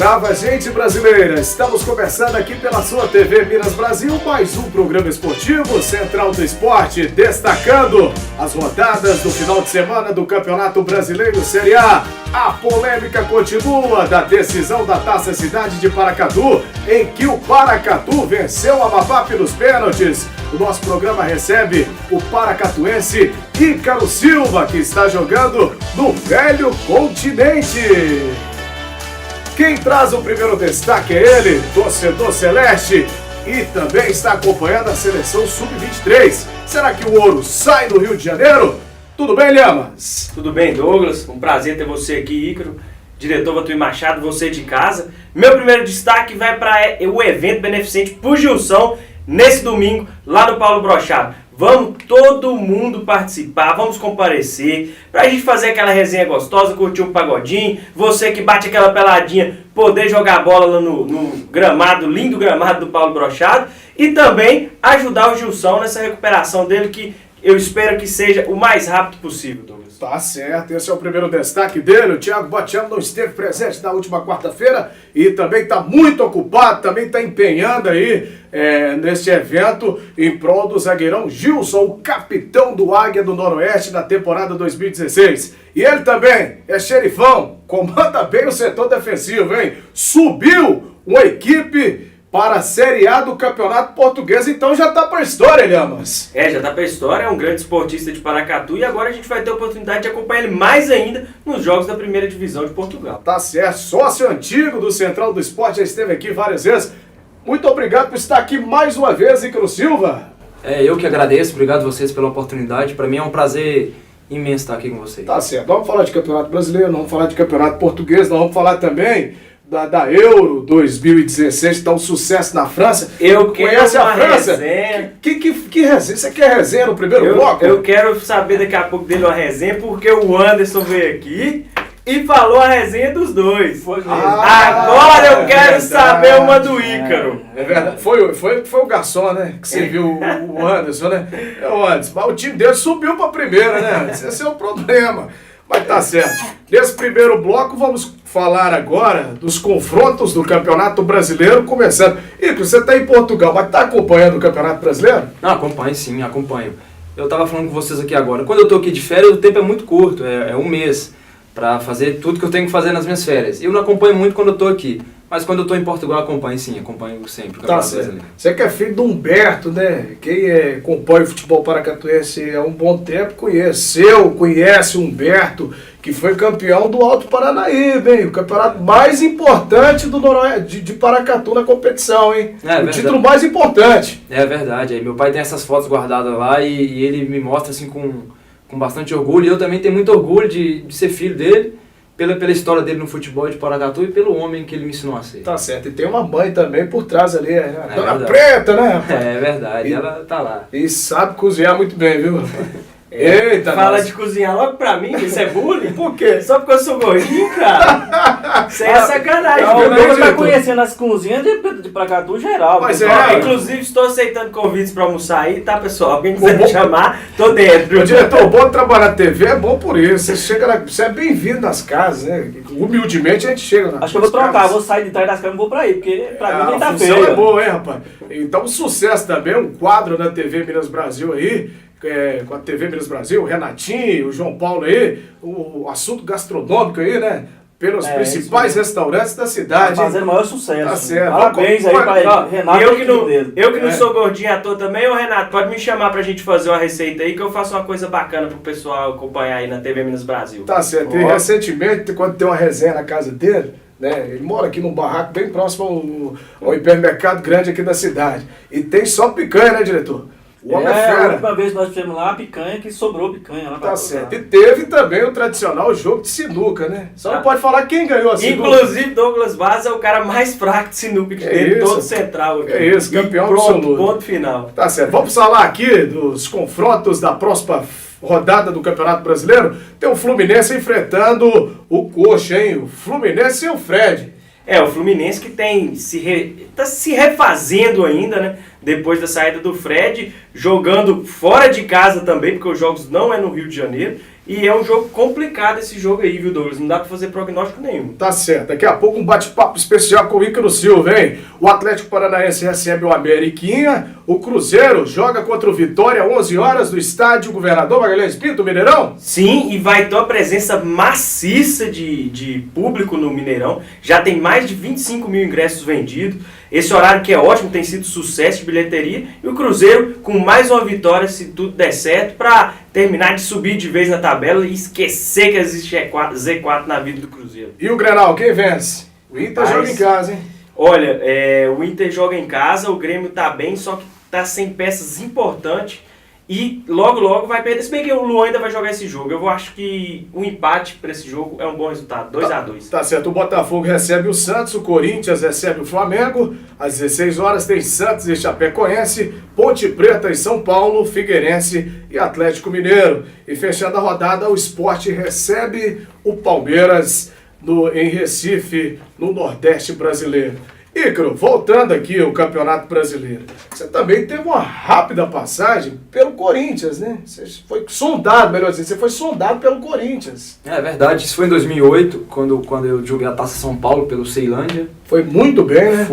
Brava, gente brasileira! Estamos começando aqui pela sua TV Minas Brasil, mais um programa esportivo Central do Esporte, destacando as rodadas do final de semana do Campeonato Brasileiro Série A. A polêmica continua da decisão da Taça Cidade de Paracatu, em que o Paracatu venceu a Amapá pelos pênaltis. O nosso programa recebe o paracatuense Ícaro Silva, que está jogando no Velho Continente. Quem traz o primeiro destaque é ele, torcedor celeste, e também está acompanhando a seleção Sub-23. Será que o ouro sai do Rio de Janeiro? Tudo bem, Lhamas? Tudo bem, Douglas. Um prazer ter você aqui, Ícaro. Diretor Vatuí Machado, você de casa. Meu primeiro destaque vai para o evento beneficente por Gilson, nesse domingo, lá no Paulo Brochado. Vamos todo mundo participar, vamos comparecer, pra gente fazer aquela resenha gostosa, curtir um pagodinho, você que bate aquela peladinha, poder jogar bola lá no gramado, lindo gramado do Paulo Brochado, e também ajudar o Gilson nessa recuperação dele, que eu espero que seja o mais rápido possível, Douglas. Tá certo, esse é o primeiro destaque dele. O Thiago Batiano não esteve presente na última quarta-feira e também está muito ocupado, também está empenhando aí nesse evento em prol do zagueirão Gilson, o capitão do Águia do Noroeste na temporada 2016. E ele também é xerifão, comanda bem o setor defensivo, hein? Subiu uma equipe para a Série A do Campeonato Português, então já tá pra história, Lhamas. Já tá pra história, é um grande esportista de Paracatu e agora a gente vai ter a oportunidade de acompanhar ele mais ainda nos jogos da primeira divisão de Portugal. Tá certo, sócio antigo do Central do Esporte, já esteve aqui várias vezes. Muito obrigado por estar aqui mais uma vez, Ícaro Silva. Eu que agradeço, obrigado a vocês pela oportunidade, para mim é um prazer imenso estar aqui com vocês. Tá certo, vamos falar de Campeonato Brasileiro, vamos falar de Campeonato Português, nós vamos falar também da Euro 2016, tá um sucesso na França. Eu quero Conhece uma a França? resenha. Que resenha? Você quer resenha no primeiro bloco? Eu quero saber daqui a pouco dele uma resenha, porque o Anderson veio aqui e falou a resenha dos dois. Agora eu quero saber uma do Ícaro. É verdade. Foi o garçom, né? Que você viu o Anderson, né? O Anderson. Mas o time dele subiu pra primeira, né? Esse é o problema. Mas tá certo. Nesse primeiro bloco, vamos falar agora dos confrontos do Campeonato Brasileiro, começando. Ícaro, você tá em Portugal, mas tá acompanhando o Campeonato Brasileiro? Não, acompanho sim, acompanho. Eu tava falando com vocês aqui agora. Quando eu tô aqui de férias, o tempo é muito curto, é um mês para fazer tudo que eu tenho que fazer nas minhas férias. Eu não acompanho muito quando eu tô aqui, mas quando eu tô em Portugal, acompanho sim, acompanho sempre o Campeonato Brasileiro. Você que é filho do Humberto, né? Quem acompanha o futebol paracatuense há um bom tempo conhece o Humberto, que foi campeão do Alto Paranaíba, hein? O campeonato mais importante do Noroeste, de Paracatu na competição, hein? O título mais importante. É verdade. Aí meu pai tem essas fotos guardadas lá e ele me mostra assim com bastante orgulho. E eu também tenho muito orgulho de ser filho dele, pela história dele no futebol de Paracatu e pelo homem que ele me ensinou a ser. Tá certo. E tem uma mãe também por trás ali, a Dona Preta, né? É verdade, ela tá lá. E sabe cozinhar muito bem, viu, rapaz? Eita, fala de cozinhar logo pra mim, isso é bullying? Por quê? Só porque eu sou gordinho, cara? Isso é sacanagem. O Douglas tá conhecendo as cozinhas de Paracatu geral. Mas inclusive estou aceitando convites pra almoçar aí, tá, pessoal? Quem quiser me chamar, tô dentro. O diretor, bom trabalhar na TV é bom por isso. Você é bem-vindo nas casas, né? Humildemente a gente chega nas Acho que eu vou trocar, vou sair de trás das câmeras e vou pra aí, porque pra mim nem tá feio. A função é boa, hein, rapaz? Então, sucesso também, um quadro na TV Minas Brasil aí, com a TV Minas Brasil, o Renatinho, o João Paulo aí, o assunto gastronômico aí, né? Pelos principais restaurantes da cidade. Tá fazendo o maior sucesso. Tá certo. Parabéns aí pra Renato. Eu que não sou gordinho à toa também, ô Renato, pode me chamar pra gente fazer uma receita aí, que eu faço uma coisa bacana pro pessoal acompanhar aí na TV Minas Brasil. Tá certo. E recentemente, quando tem uma resenha na casa dele, né? Ele mora aqui num barraco bem próximo ao hipermercado grande aqui da cidade. E tem só picanha, né, diretor? O homem é fera. A última vez que nós fizemos lá a picanha, que sobrou picanha lá pra Tá certo. E teve também o tradicional jogo de sinuca, né? Só não pode falar quem ganhou a sinuca. Inclusive, Douglas Vaz é o cara mais fraco de sinuca que tem todo central aqui. É isso, campeão absoluto. Ponto final. Tá certo. Vamos falar aqui dos confrontos da próxima rodada do Campeonato Brasileiro. Tem o Fluminense enfrentando o Coxa, hein? O Fluminense e o Fred. O Fluminense que tá se refazendo ainda, né? Depois da saída do Fred, jogando fora de casa também, porque os jogos não é no Rio de Janeiro. E é um jogo complicado esse jogo aí, viu, Douglas? Não dá pra fazer prognóstico nenhum. Tá certo. Daqui a pouco um bate-papo especial com o Ícaro Silva, hein? O Atlético Paranaense recebe o Ameriquinha. O Cruzeiro joga contra o Vitória, 11 horas, no estádio Governador Magalhães Pinto, Mineirão? Sim, e vai ter uma presença maciça de público no Mineirão. Já tem mais de 25 mil ingressos vendidos. Esse horário que é ótimo, tem sido sucesso de bilheteria. E o Cruzeiro com mais uma vitória, se tudo der certo, para terminar de subir de vez na tabela e esquecer que existe Z4 na vida do Cruzeiro. E o Grenal, quem vence? O Inter joga em casa, hein? Olha, o Inter joga em casa, o Grêmio tá bem, só que tá sem peças importantes. E logo vai perder. Se bem que o Luan ainda vai jogar esse jogo. Eu acho que o empate para esse jogo é um bom resultado. 2-2. Tá certo. O Botafogo recebe o Santos, o Corinthians recebe o Flamengo. Às 16 horas tem Santos e Chapecoense, Ponte Preta e São Paulo, Figueirense e Atlético Mineiro. E fechando a rodada, o Sport recebe o Palmeiras em Recife, no Nordeste brasileiro. Ícaro, voltando aqui ao Campeonato Brasileiro, você também teve uma rápida passagem pelo Corinthians, né? Você foi sondado, melhor dizendo, você foi sondado pelo Corinthians. É verdade, isso foi em 2008, quando eu joguei a Taça São Paulo pelo Ceilândia. Foi muito bem, né?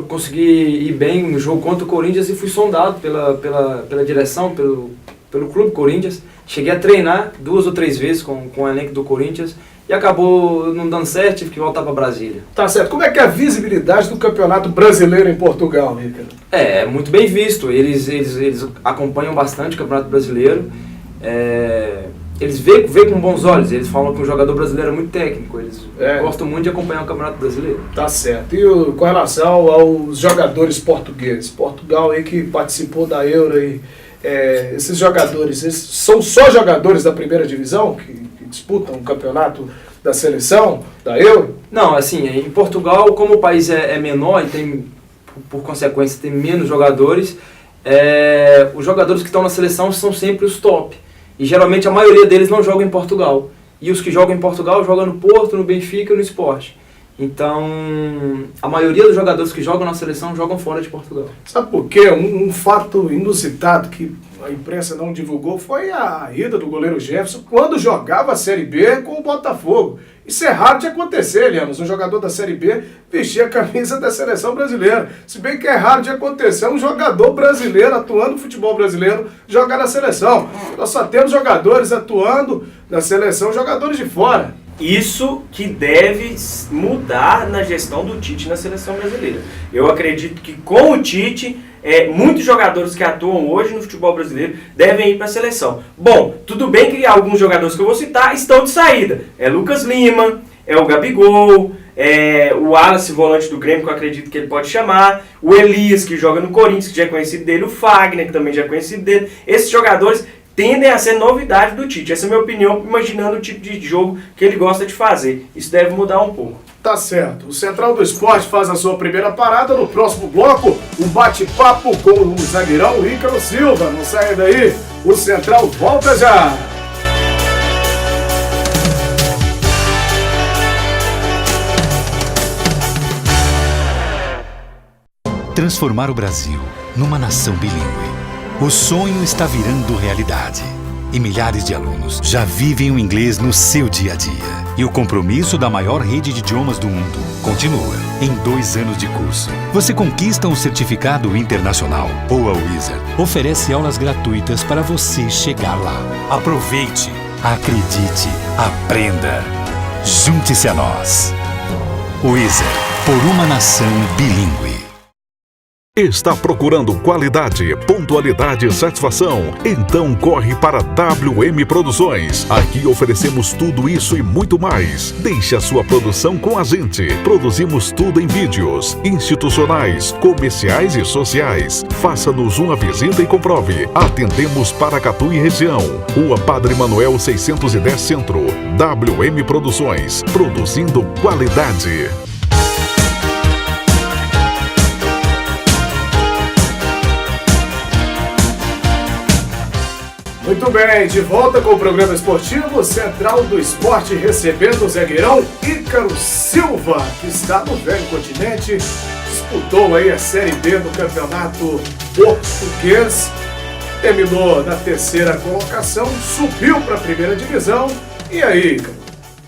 Consegui ir bem no jogo contra o Corinthians e fui sondado pela direção, pelo Clube Corinthians. Cheguei a treinar 2 ou 3 vezes com o elenco do Corinthians. E acabou não dando certo, tive que voltar para Brasília. Tá certo. Como é que é a visibilidade do Campeonato Brasileiro em Portugal, Ícaro? É muito bem visto. Eles acompanham bastante o Campeonato Brasileiro. Eles veem com bons olhos. Eles falam que o jogador brasileiro é muito técnico. Eles gostam muito de acompanhar o Campeonato Brasileiro. Tá certo. E com relação aos jogadores portugueses? Portugal aí que participou da Euro aí. Esses jogadores, são só jogadores da primeira divisão que disputam o campeonato da seleção, da Euro? Não, assim, em Portugal, como o país é menor e tem, por consequência, tem menos jogadores, os jogadores que estão na seleção são sempre os top. E geralmente a maioria deles não joga em Portugal. E os que jogam em Portugal jogam no Porto, no Benfica e no Sport. Então, a maioria dos jogadores que jogam na seleção jogam fora de Portugal. Sabe por quê? Um fato inusitado que a imprensa não divulgou foi a ida do goleiro Jefferson quando jogava a Série B com o Botafogo. Isso é raro de acontecer, Lianos, um jogador da Série B vestir a camisa da seleção brasileira. Se bem que é raro de acontecer um jogador brasileiro atuando no futebol brasileiro jogar na seleção. Nós só temos jogadores atuando na seleção, jogadores de fora. Isso que deve mudar na gestão do Tite na seleção brasileira. Eu acredito que com o Tite, muitos jogadores que atuam hoje no futebol brasileiro devem ir para a seleção. Bom, tudo bem que alguns jogadores que eu vou citar estão de saída. É Lucas Lima, é o Gabigol, o Wallace, volante do Grêmio, que eu acredito que ele pode chamar, o Elias, que joga no Corinthians, que já é conhecido dele, o Fagner, que também já é conhecido dele. Esses jogadores tendem a ser novidade do Tite. Essa é a minha opinião, imaginando o tipo de jogo que ele gosta de fazer. Isso deve mudar um pouco. Tá certo. O Central do Esporte faz a sua primeira parada. No próximo bloco, um bate-papo com o zagueirão Ícaro Silva. Não saia daí, o Central volta já. Transformar o Brasil numa nação bilíngue. O sonho está virando realidade. E milhares de alunos já vivem o inglês no seu dia a dia. E o compromisso da maior rede de idiomas do mundo continua. Em 2 anos de curso, você conquista um certificado internacional. Ou a Wizard oferece aulas gratuitas para você chegar lá. Aproveite, acredite, aprenda. Junte-se a nós. Wizard, por uma nação bilíngue. Está procurando qualidade, pontualidade e satisfação? Então corre para WM Produções. Aqui oferecemos tudo isso e muito mais. Deixe a sua produção com a gente. Produzimos tudo em vídeos, institucionais, comerciais e sociais. Faça-nos uma visita e comprove. Atendemos Paracatu e região. Rua Padre Manuel 610 Centro. WM Produções. Produzindo qualidade. Muito bem, de volta com o programa esportivo Central do Esporte, recebendo o zagueirão Ícaro Silva, que está no velho continente, disputou aí a Série B do Campeonato Português terminou na terceira colocação, subiu para a primeira divisão. E aí, cara,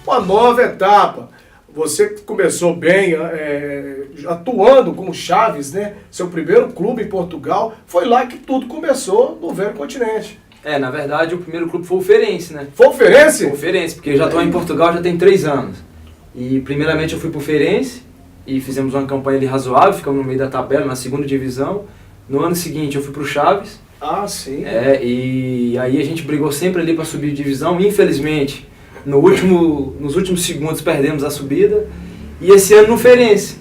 uma nova etapa. Você começou bem atuando como Chaves, né? Seu primeiro clube em Portugal. Foi lá que tudo começou no Velho Continente. Na verdade, o primeiro clube foi o Feirense, né? Foi o Feirense? Foi o Feirense, porque eu já estou em Portugal já tem 3 anos. E primeiramente eu fui pro Feirense e fizemos uma campanha ali razoável, ficamos no meio da tabela, na segunda divisão. No ano seguinte eu fui pro Chaves. Ah, sim. E aí a gente brigou sempre ali para subir de divisão. Infelizmente, nos últimos segundos perdemos a subida. E esse ano no Feirense.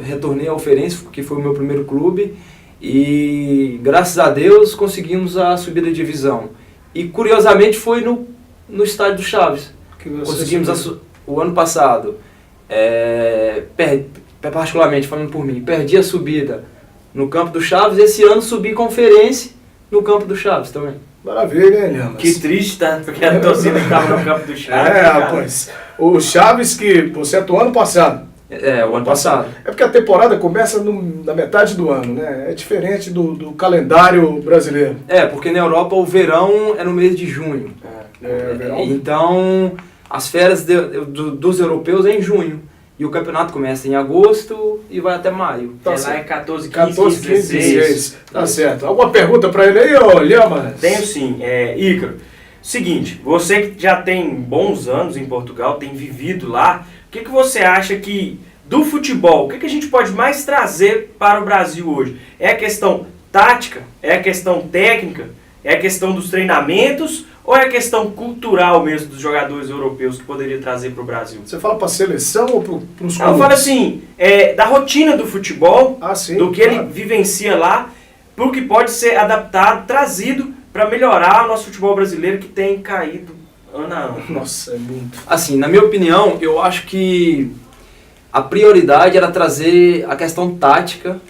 Retornei ao Feirense, que foi o meu primeiro clube. E graças a Deus conseguimos a subida de divisão. E curiosamente foi no estádio do Chaves. Conseguimos o ano passado, particularmente falando por mim, perdi a subida no campo do Chaves. Esse ano subi com o Feirense no campo do Chaves também. Maravilha, hein, Lhamas? Que triste, tá? Porque a torcida estava no campo do Chaves. Rapaz. O Chaves que você atuou ano passado. O ano passado. É porque a temporada começa na metade do ano, né? É diferente do calendário brasileiro. Porque na Europa o verão é no mês de junho. Verão. Então, as férias dos europeus é em junho. E o campeonato começa em agosto e vai até maio. Lá é 14, 15, 14, 15, 16. Tá Isso. certo. Alguma pergunta pra ele aí, ô Lhamas? Tenho sim. Ícaro, seguinte, você que já tem bons anos em Portugal, tem vivido lá, o que você acha que do futebol, o que a gente pode mais trazer para o Brasil hoje? É a questão tática? É a questão técnica? É a questão dos treinamentos? Ou é a questão cultural mesmo dos jogadores europeus que poderia trazer para o Brasil? Você fala para a seleção ou para os clubes? Eu falo assim, da rotina do futebol, sim, do que ele vivencia lá, para o que pode ser adaptado, trazido para melhorar o nosso futebol brasileiro que tem caído ano a ano. Nossa, é muito. Assim, na minha opinião, eu acho que a prioridade era trazer a questão tática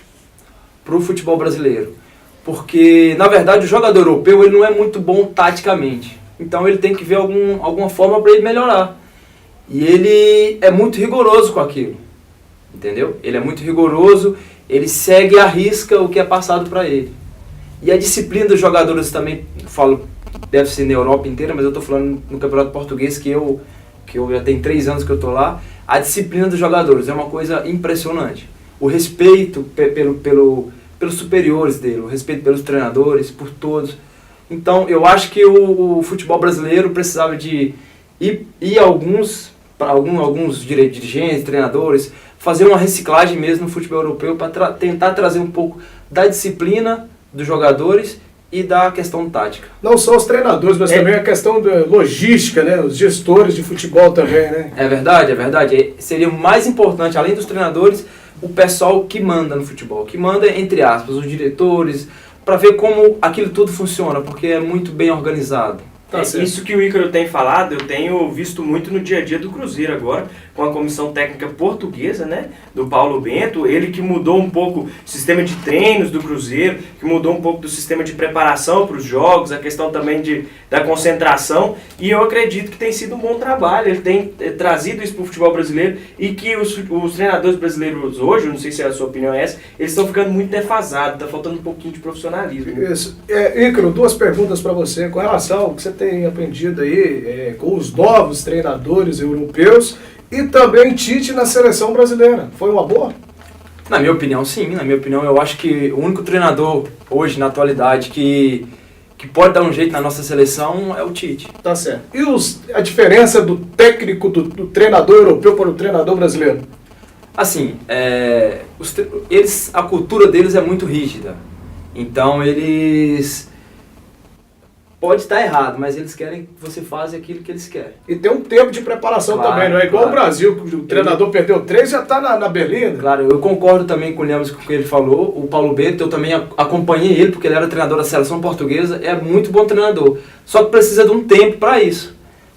para o futebol brasileiro. Porque, na verdade, o jogador europeu ele não é muito bom taticamente. Então ele tem que ver alguma forma para ele melhorar. E ele é muito rigoroso com aquilo. Entendeu? Ele é muito rigoroso, ele segue à risca o que é passado para ele. E a disciplina dos jogadores também, falo, deve ser na Europa inteira, mas eu estou falando no Campeonato Português, que eu já tenho 3 anos que eu estou lá. A disciplina dos jogadores é uma coisa impressionante. O respeito pelos superiores dele, o respeito pelos treinadores, por todos. Então, eu acho que o futebol brasileiro precisava de ir alguns dirigentes, treinadores, fazer uma reciclagem mesmo no futebol europeu para tentar trazer um pouco da disciplina dos jogadores e da questão tática. Não só os treinadores, mas também a questão da logística, né? Os gestores de futebol também, né? É verdade. Seria mais importante, além dos treinadores, o pessoal que manda no futebol, que manda, entre aspas, os diretores, para ver como aquilo tudo funciona, porque é muito bem organizado. Isso que o Ícaro tem falado, eu tenho visto muito no dia a dia do Cruzeiro agora, com a comissão técnica portuguesa, né, do Paulo Bento, ele que mudou um pouco o sistema de treinos do Cruzeiro, que mudou um pouco do sistema de preparação para os jogos, a questão também da concentração, e eu acredito que tem sido um bom trabalho, ele tem trazido isso para o futebol brasileiro, e que os treinadores brasileiros hoje, não sei se a sua opinião é essa, eles estão ficando muito defasados, está faltando um pouquinho de profissionalismo. Isso. Ícaro, 2 perguntas para você, com relação ao que você tem aprendido aí com os novos treinadores europeus e também Tite na seleção brasileira. Foi uma boa? Na minha opinião, sim. Na minha opinião, eu acho que o único treinador hoje, na atualidade, que pode dar um jeito na nossa seleção é o Tite. Tá certo. E a diferença do técnico, do treinador europeu para o treinador brasileiro? Assim, a cultura deles é muito rígida. Então, eles... Pode estar errado, mas eles querem que você faça aquilo que eles querem. E tem um tempo de preparação também, não é igual o Brasil, que o treinador perdeu 3 e já está na berlinda. Claro, eu concordo também com o Lhamas, com o que ele falou. O Paulo Bento, eu também acompanhei ele, porque ele era treinador da seleção portuguesa, é muito bom treinador. Só que precisa de um tempo para isso.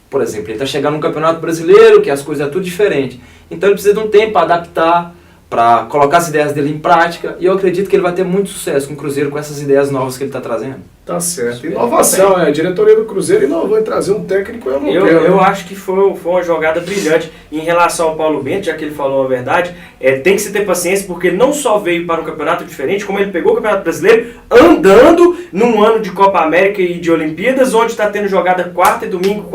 Por exemplo, ele está chegando no Campeonato Brasileiro, que as coisas é tudo diferente. Então ele precisa de um tempo para adaptar, para colocar as ideias dele em prática, e eu acredito que ele vai ter muito sucesso com o Cruzeiro com essas ideias novas que ele está trazendo. Tá certo. Inovação, a diretoria do Cruzeiro inovou em trazer um técnico europeu. Eu acho que foi uma jogada brilhante. Em relação ao Paulo Bento, já que ele falou a verdade, tem que se ter paciência, porque não só veio para um campeonato diferente, como ele pegou o Campeonato Brasileiro andando num ano de Copa América e de Olimpíadas, onde está tendo jogada quarta e domingo,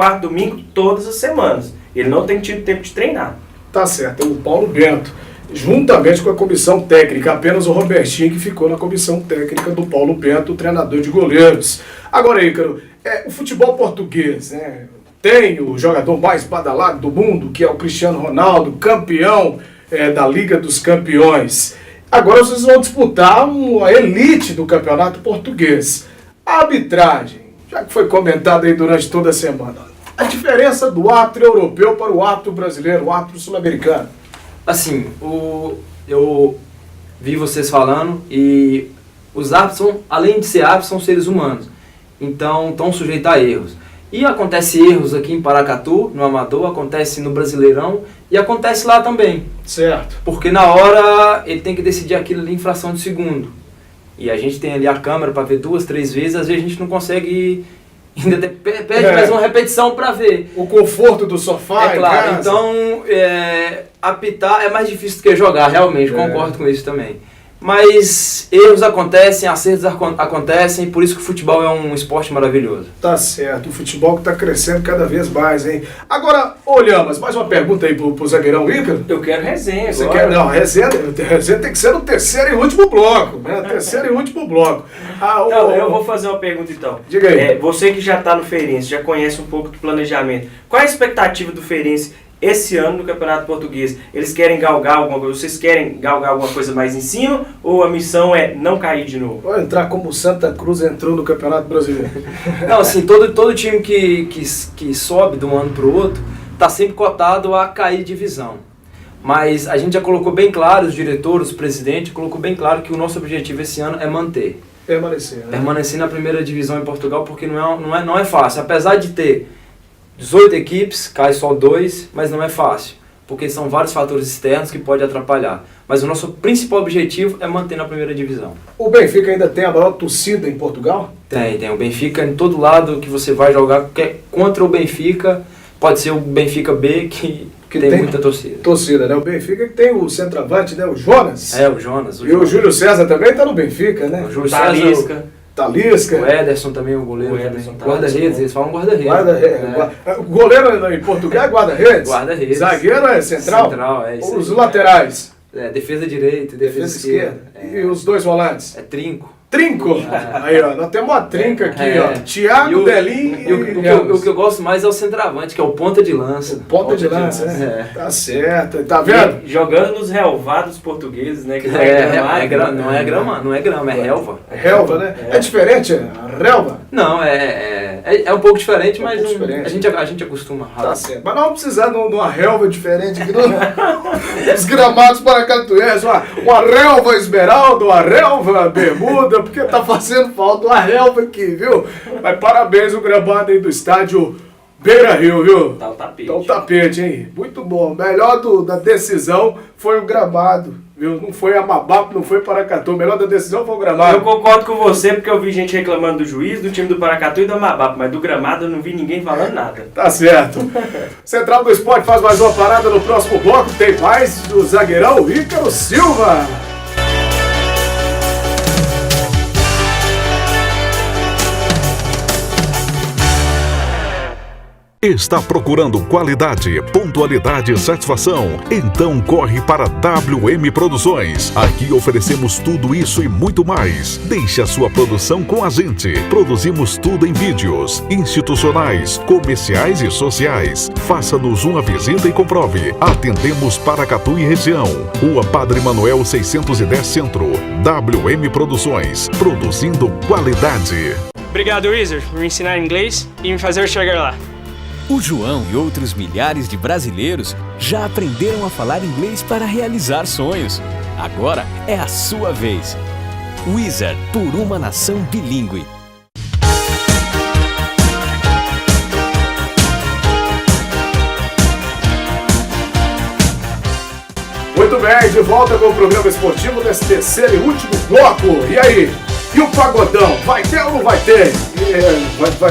todas as semanas. Ele não tem tido tempo de treinar. Tá certo, é o Paulo Bento. Juntamente com a comissão técnica, apenas o Robertinho que ficou na comissão técnica do Paulo Bento, o treinador de goleiros. Agora, Ícaro, o futebol português, né? Tem o jogador mais badalado do mundo, que é o Cristiano Ronaldo, campeão da Liga dos Campeões. Agora vocês vão disputar a elite do campeonato português. A arbitragem, já que foi comentado aí durante toda a semana, a diferença do árbitro europeu para o árbitro brasileiro, o árbitro sul-americano. Assim, eu vi vocês falando, e os árbitros, além de ser árbitros, são seres humanos. Então, estão sujeitos a erros. E acontece erros aqui em Paracatu, no Amador, acontece no Brasileirão, e acontece lá também. Certo. Porque na hora ele tem que decidir aquilo ali em fração de segundo. E a gente tem ali a câmera para ver 2, 3 vezes, às vezes a gente não consegue... Ainda pede mais uma repetição para ver. O conforto do sofá, é claro. Então, apitar é mais difícil do que jogar, realmente, concordo com isso também. Mas erros acontecem, acertos acontecem, por isso que o futebol é um esporte maravilhoso. Tá certo, o futebol que está crescendo cada vez mais, hein? Agora, Lhamas, mais uma pergunta aí pro zagueirão Ícaro. Eu quero resenha. Você quer? Não, resenha tem que ser no terceiro e último bloco, né? Terceiro e último bloco. Eu vou fazer uma pergunta então. Diga aí. Você que já está no Feirense, já conhece um pouco do planejamento, qual é a expectativa do Feirense esse ano no Campeonato Português? Eles querem galgar alguma coisa? Vocês querem galgar alguma coisa mais em cima? Ou a missão é não cair de novo? Vai entrar como o Santa Cruz entrou no Campeonato Brasileiro. Não, assim, todo time que sobe de um ano para o outro está sempre cotado a cair de divisão. Mas a gente já colocou bem claro, os diretores, o presidente, colocou bem claro que o nosso objetivo esse ano é manter. Permanecer, né? Permanecer na primeira divisão em Portugal, porque não é fácil. Apesar de ter 18 equipes, cai só 2, mas não é fácil, porque são vários fatores externos que podem atrapalhar. Mas o nosso principal objetivo é manter na primeira divisão. O Benfica ainda tem a maior torcida em Portugal? Tem. O Benfica, em todo lado que você vai jogar contra o Benfica, pode ser o Benfica B, que tem muita torcida. Torcida, né? O Benfica que tem o centroavante, né? O Jonas. O Jonas. O Júlio César também está no Benfica, né? O Júlio César. Talisca. O Ederson também, o goleiro. Guarda-redes, eles falam guarda-redes. O goleiro em português é guarda-redes? Guarda-redes. Zagueiro é central? Central, é isso. Os laterais? Defesa direita e defesa esquerda. E os dois volantes? É trinco. Trinco! Aí, ó, nós temos uma trinca aqui, ó. Thiago, Belim e o que eu gosto mais é o centroavante, que é o ponta de lança. O ponta de lança, né? Tá certo. Tá vendo? Jogando nos relvados portugueses, né? Que não é grama, é relva. É relva, né? É diferente a relva? Não, é um pouco diferente, mas a gente acostuma rápido. Tá certo. Mas não vamos precisar de uma relva diferente aqui, não. Os gramados paracatuenses, uma relva esmeralda, uma relva bermuda, porque tá fazendo falta uma relva aqui, viu? Mas parabéns o gramado aí do estádio Beira-Rio, viu? Tá o tapete. Tá o tapete, hein? Muito bom. Melhor da decisão foi o gramado, viu? Não foi a Mabapo, não foi Paracatu. O melhor da decisão foi o gramado. Eu concordo com você, porque eu vi gente reclamando do juiz, do time do Paracatu e da Mabapo, mas do gramado eu não vi ninguém falando nada. Tá certo. Central do Esporte faz mais uma parada no próximo bloco. Tem mais do zagueirão Ícaro Silva. Está procurando qualidade, pontualidade e satisfação? Então corre para WM Produções. Aqui oferecemos tudo isso e muito mais. Deixe a sua produção com a gente. Produzimos tudo em vídeos, institucionais, comerciais e sociais. Faça-nos uma visita e comprove. Atendemos Paracatu e região. Rua Padre Manuel 610 Centro. WM Produções. Produzindo qualidade. Obrigado, Wizard, por me ensinar inglês e me fazer chegar lá. O João e outros milhares de brasileiros já aprenderam a falar inglês para realizar sonhos. Agora é a sua vez. Wizard, por uma nação bilíngue. Muito bem, de volta com o programa esportivo nesse terceiro e último bloco. E aí? E o Pagodão? Vai ter ou não vai ter?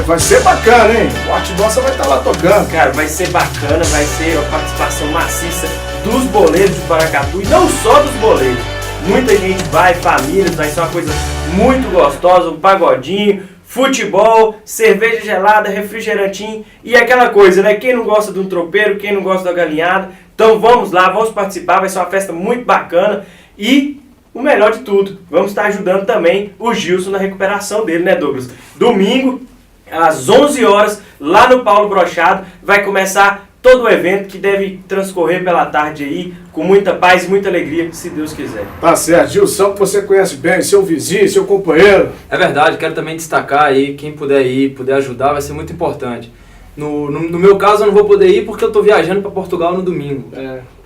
Vai ser bacana, hein? O Arte Nossa vai estar lá tocando. Cara, vai ser bacana, vai ser a participação maciça dos boleiros de Paracatu e não só dos boleiros. Muita gente vai, famílias, vai ser uma coisa muito gostosa, um pagodinho, futebol, cerveja gelada, refrigerantinho e aquela coisa, né? Quem não gosta de um tropeiro, quem não gosta da galinhada. Então vamos lá, vamos participar, vai ser uma festa muito bacana e o melhor de tudo, vamos estar ajudando também o Gilson na recuperação dele, né, Douglas? Domingo, às 11 horas, lá no Paulo Brochado, vai começar todo o evento que deve transcorrer pela tarde aí, com muita paz e muita alegria, se Deus quiser. Tá certo, Gilson, que você conhece bem, seu vizinho, seu companheiro. É verdade, quero também destacar aí, quem puder ir, puder ajudar, vai ser muito importante. No meu caso, eu não vou poder ir porque eu estou viajando para Portugal no domingo.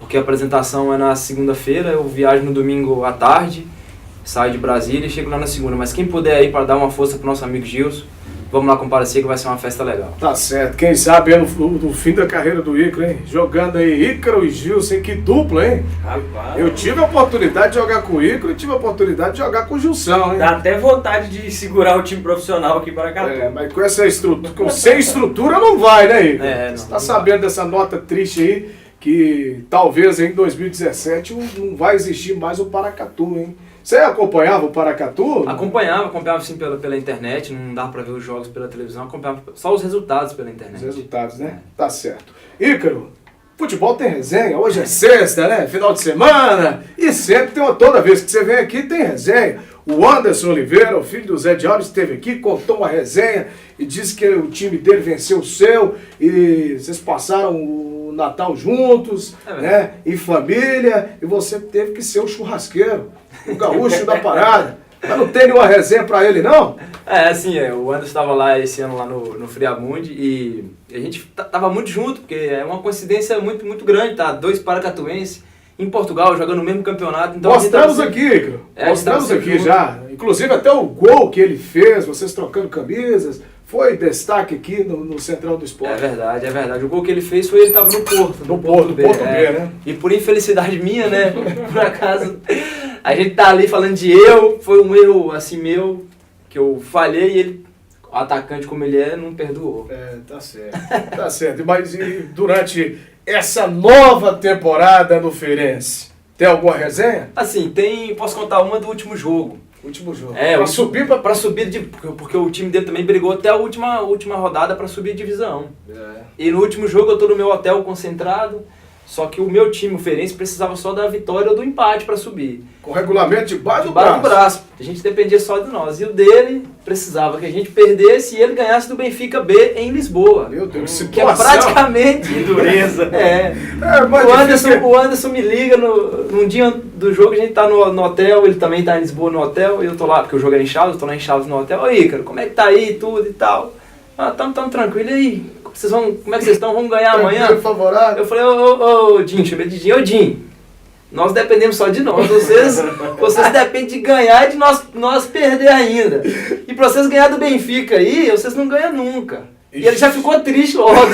Porque a apresentação é na segunda-feira, eu viajo no domingo à tarde, saio de Brasília e chego lá na segunda. Mas quem puder ir para dar uma força pro nosso amigo Gilson, vamos lá comparecer que vai ser uma festa legal. Tá certo, quem sabe é no fim da carreira do Ícaro, hein? Jogando aí Ícaro e Gilson, que dupla, hein? Rapaz, Eu tive a oportunidade de jogar com o Ícaro e tive a oportunidade de jogar com o Gilson, hein? dá até vontade de segurar o time profissional aqui para cá. Mas com essa estrutura, sem estrutura não vai, né, Ícaro? Você tá sabendo dessa nota triste aí, que talvez em 2017 não vai existir mais o Paracatu, hein? Você acompanhava o Paracatu? Acompanhava sim pela internet, não dá pra ver os jogos pela televisão, acompanhava só os resultados pela internet. Os resultados, né? Tá certo. Ícaro, futebol tem resenha, hoje é sexta, né? Final de semana, e sempre toda vez que você vem aqui tem resenha. O Anderson Oliveira, o filho do Zé Diário, esteve aqui, contou uma resenha e disse que o time dele venceu o seu e vocês passaram o Natal juntos, né? Em família, e você teve que ser o churrasqueiro, o gaúcho da parada. Mas não tem nenhuma resenha pra ele, não? O Anderson estava lá esse ano lá no Friamundi e a gente tava muito junto, porque é uma coincidência muito, muito grande, tá? 2 paracatuenses em Portugal, jogando no mesmo campeonato. Então mostramos aqui, Ícaro. Mostramos aqui já. Inclusive até o gol que ele fez, vocês trocando camisas, foi destaque aqui no Central do Esporte. É verdade. O gol que ele fez foi ele estava no Porto. No Porto B, né? E por infelicidade minha, né? Por acaso, a gente tá ali falando de foi um erro assim meu, que eu falhei e ele, o atacante como ele é, não perdoou. Tá certo. Tá certo. Mas e durante essa nova temporada no Feirense, tem alguma resenha? Assim, posso contar uma do último jogo. Último jogo. Pra subir, porque o time dele também brigou até a última rodada para subir a divisão. E no último jogo eu tô no meu hotel concentrado, só que o meu time, o Feirense, precisava só da vitória ou do empate para subir. Com regulamento debaixo do braço. A gente dependia só de nós. E o dele precisava que a gente perdesse e ele ganhasse do Benfica B em Lisboa. Meu Deus, situação. Que é praticamente... Que dureza. O Anderson me liga num dia do jogo, a gente tá no hotel, ele também tá em Lisboa no hotel, e eu tô lá, porque o jogo era em Chaves, eu tô lá em Chaves no hotel. Ô Ícaro, como é que tá aí, tudo e tal? Tamo tranquilo, e aí? Como é que vocês estão? Vamos ganhar amanhã? Favorável. Eu falei, ô Dinho, chamei de Dinho, ô Dinho, nós dependemos só de nós, vocês dependem de ganhar e de nós perder ainda. E pra vocês ganhar do Benfica aí, vocês não ganham nunca. E ele já ficou triste logo.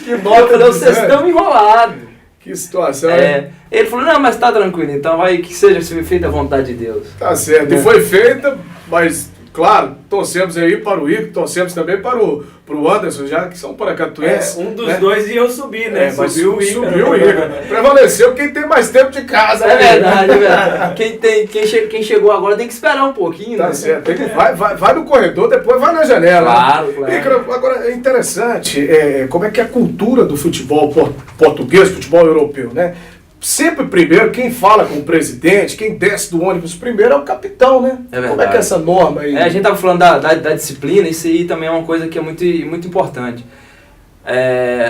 Que bom, eu falei, vocês estão enrolados. Que situação, né? Ele falou, não, mas tá tranquilo, então vai que seja feita a vontade de Deus. Tá certo, e foi feita, mas... Claro, torcemos aí para o Ícaro, torcemos também para o Anderson, já que são paracatuenses. Um dos dois iam subir, né? Subiu o Ícaro. Prevaleceu quem tem mais tempo de casa. É verdade. Quem chegou agora tem que esperar um pouquinho, tá né? Certo, vai no corredor, depois vai na janela. Claro. Ícaro, agora é interessante, como é que é a cultura do futebol português, futebol europeu, né? Sempre primeiro, quem fala com o presidente, quem desce do ônibus primeiro é o capitão, né? É verdade. Como é que é essa norma aí? A gente tava falando da disciplina, isso aí também é uma coisa que é muito, muito importante.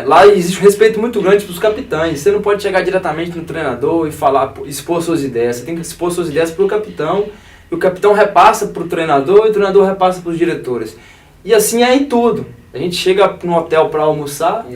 Lá existe um respeito muito grande para os capitães. Você não pode chegar diretamente no treinador e expor suas ideias. Você tem que expor suas ideias para o capitão, e o capitão repassa para o treinador, e o treinador repassa para os diretores. E assim é em tudo. A gente chega no hotel para almoçar,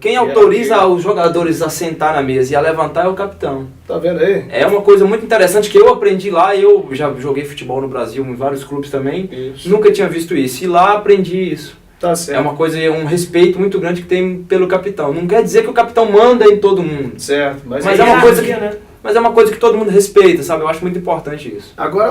quem autoriza os jogadores a sentar na mesa e a levantar é o capitão. Tá vendo aí? É uma coisa muito interessante que eu aprendi lá. Eu já joguei futebol no Brasil, em vários clubes também. Nunca tinha visto isso. E lá aprendi isso. Tá certo. É uma coisa, um respeito muito grande que tem pelo capitão. Não quer dizer que o capitão manda em todo mundo. Certo. Mas é uma coisa que... né? Mas é uma coisa que todo mundo respeita, sabe? Eu acho muito importante isso. Agora,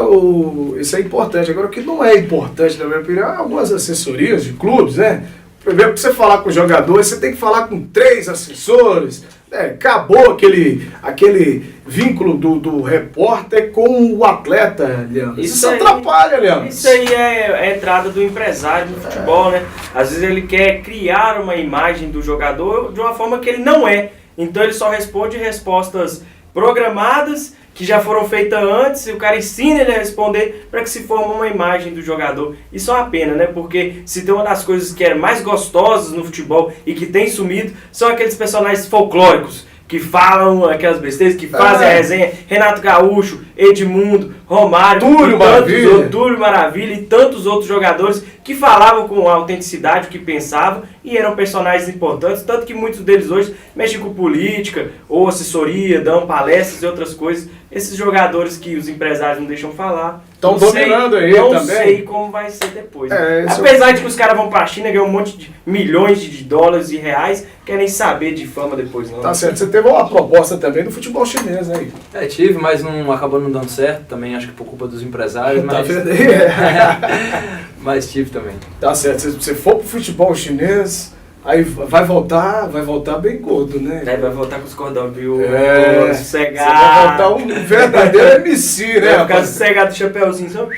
isso é importante. Agora, o que não é importante, na minha opinião, é algumas assessorias de clubes, né? Primeiro, para você falar com o jogador, você tem que falar com 3 assessores. Né? Acabou aquele vínculo do repórter com o atleta, Leandro. Isso atrapalha, Leandro. Isso aí é a entrada do empresário no futebol, né? Às vezes ele quer criar uma imagem do jogador de uma forma que ele não é. Então ele só responde respostas programadas que já foram feitas antes e o cara ensina ele a responder para que se forme uma imagem do jogador. Isso é uma pena, né? Porque se tem uma das coisas que é mais gostosas no futebol e que tem sumido, são aqueles personagens folclóricos que falam aquelas besteiras, que fazem a resenha. Renato Gaúcho, Edmundo, Romário, Túlio Maravilha e tantos outros jogadores que falavam com autenticidade o que pensavam e eram personagens importantes, tanto que muitos deles hoje mexem com política ou assessoria, dão palestras e outras coisas. Esses jogadores que os empresários não deixam falar, estão dominando aí não também. Não sei como vai ser depois. Apesar de que os caras vão pra China, ganham um monte de milhões de dólares e reais, querem saber de fama depois não. Tá certo, você teve uma proposta também do futebol chinês, né? Tive, mas acabou não dando certo, também acho que por culpa dos empresários, mas... Tá vendo aí? Mas tive também. Tá certo, se você for pro futebol chinês, aí vai voltar bem gordo, né? Aí vai voltar com os cordões, viu? Sossegado. Você vai voltar um verdadeiro MC, né? Vai ficar sossegado, chapéuzinho, sabe?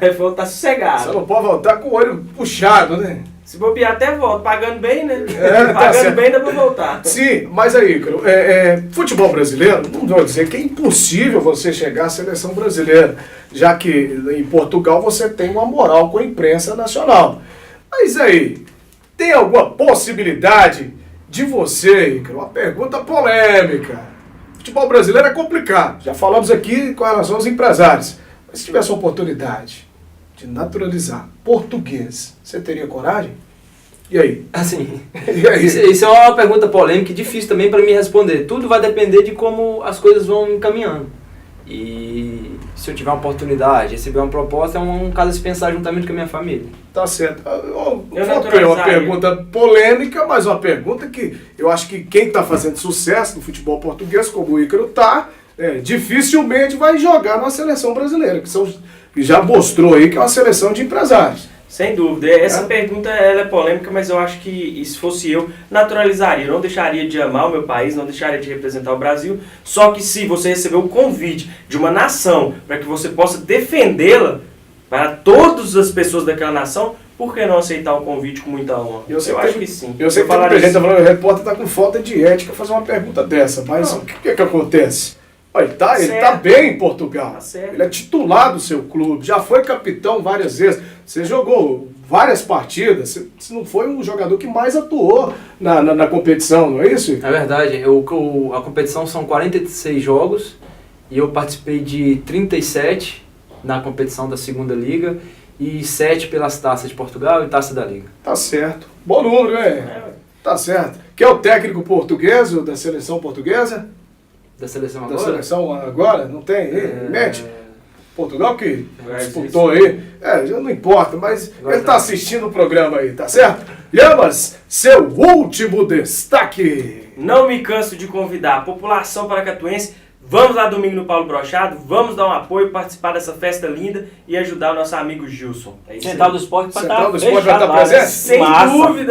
Vai voltar sossegado. Você não pode voltar com o olho puxado, né? Se bobear até volta, pagando bem, né? Tá Pagando certo. bem dá pra voltar. Sim, mas aí, Ícaro, futebol brasileiro, não vou dizer que é impossível você chegar à seleção brasileira, já que em Portugal você tem uma moral com a imprensa nacional. Mas aí, tem alguma possibilidade de você, Ícaro, uma pergunta polêmica. Futebol brasileiro é complicado, já falamos aqui com relação aos empresários, mas se tivesse uma oportunidade de naturalizar português, você teria coragem? E aí? Assim, E aí? isso é uma pergunta polêmica e difícil também para mim responder. Tudo vai depender de como as coisas vão encaminhando. E se eu tiver uma oportunidade, receber uma proposta, é um caso a se pensar juntamente com a minha família. Tá certo. Uma pergunta polêmica, mas uma pergunta que eu acho que quem está fazendo sucesso no futebol português, como o Ícaro está, dificilmente vai jogar na seleção brasileira, que já mostrou aí que é uma seleção de empresários. Sem dúvida. Essa pergunta ela é polêmica, mas eu acho que se fosse eu, naturalizaria. Eu não deixaria de amar o meu país, não deixaria de representar o Brasil. Só que se você recebeu o convite de uma nação para que você possa defendê-la para todas as pessoas daquela nação, por que não aceitar o convite com muita honra? Eu acho que sim. Eu sei que muita gente está falando, o repórter está com falta de ética fazer uma pergunta dessa, mas o que acontece? Ele tá bem em Portugal. Ele é titular do seu clube, já foi capitão várias vezes. Você jogou várias partidas, você não foi um jogador que mais atuou na competição, não é isso? É verdade, a competição são 46 jogos e eu participei de 37 na competição da segunda liga e 7 pelas taças de Portugal e taça da liga. Tá certo. Bom número, Tá certo. Quem é o técnico português da seleção portuguesa? Da seleção agora? Da seleção agora? Não tem? Mete? Portugal que disputou aí. Já não importa, mas ele está assistindo o programa aí, tá certo? Yamas, seu último destaque. Não me canso de convidar a população paracatuense. Vamos lá domingo no Paulo Brochado, vamos dar um apoio, participar dessa festa linda e ajudar o nosso amigo Gilson. Central do Esporte vai estar presente?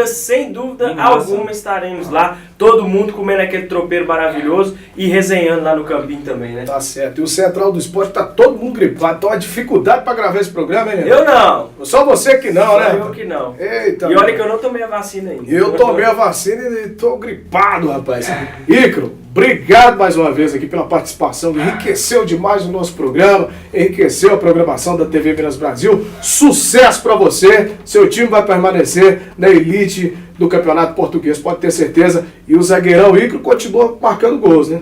Sem dúvida alguma estaremos lá, todo mundo comendo aquele tropeiro maravilhoso e resenhando lá no campinho também, né? Tá certo, e o Central do Esporte tá todo mundo gripado, então a dificuldade para gravar esse programa, hein? Eu não. Só você que não, né? Eu que não. Eita, e olha que eu não tomei a vacina ainda. Eu tomei a vacina e tô gripado, rapaz. Ícaro, obrigado mais uma vez aqui pela participação, enriqueceu demais o nosso programa, enriqueceu a programação da TV Minas Brasil. Sucesso para você, seu time vai permanecer na elite do Campeonato Português, pode ter certeza. E o zagueirão Ícaro continua marcando gols, né?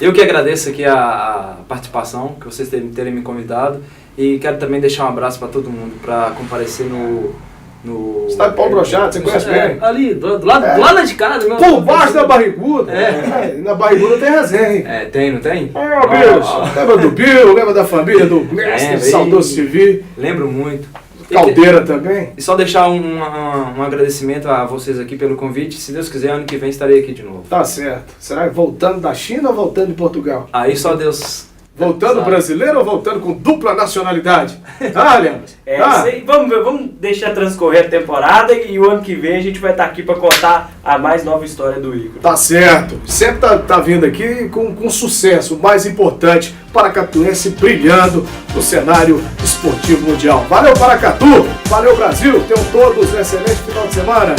Eu que agradeço aqui a participação, que vocês terem me convidado, e quero também deixar um abraço para todo mundo, para comparecer no Estádio Paulo Brochado, você conhece bem? Ali, do lado de casa. Por baixo da barriguda. Na barriguda tem resenha. Tem, não tem? Bicho, lembra do Bill, lembra da família do mestre, saudoso Civi. Lembro muito. Caldeira também. E só deixar um agradecimento a vocês aqui pelo convite. Se Deus quiser, ano que vem estarei aqui de novo. Tá certo. Será voltando da China ou voltando de Portugal? Aí só Deus... Voltando brasileiro ou voltando com dupla nacionalidade? Leandro? Isso aí. Vamos deixar transcorrer a temporada e o ano que vem a gente vai estar aqui para contar a mais nova história do Ícaro. Tá certo. Sempre tá vindo aqui com sucesso, o mais importante, paracatuense brilhando no cenário esportivo mundial. Valeu, Paracatu! Valeu, Brasil! Tenham todos um excelente final de semana!